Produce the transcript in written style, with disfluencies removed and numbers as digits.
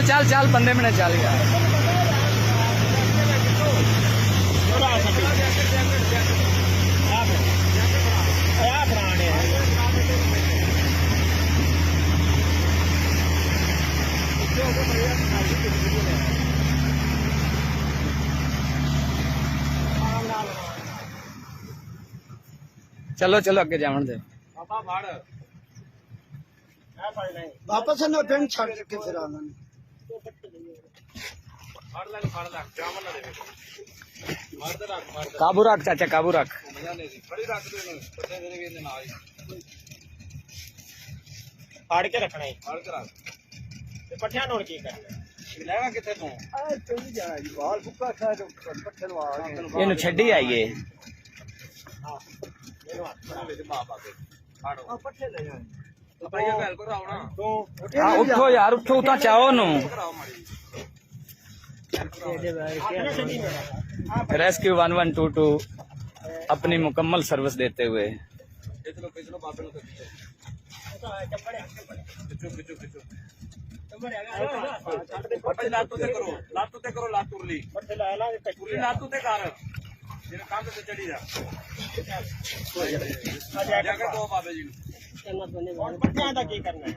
चल चल बंदे में चल यार। चलो चलो अगे जावन दे। वापस ना पिंड छड़ के फिर आना काबू रख चाचा काबू रख। फाड़ के रखना है ते पट्ठियां नोड़ की करना लेगा किथे तू चली जाना जी बाल भुक्का खा तो पट्ठे नु आ इनु छड्डी आईए। हां मेनू हाथ बना ले मां बाप फाड़ो आ पट्ठे ले जाए तो भाई गल को रावना तो हां उठो यार उठो उता चाहो नु। रेस्क्यू 1122 अपनी मुकम्मल सर्विस देते हुए लातू ते करो लातू उरली लातू ते कर जेने काम ते चढ़ी जा जाके दो बाबे जी नु पट्टियां दा की करना है।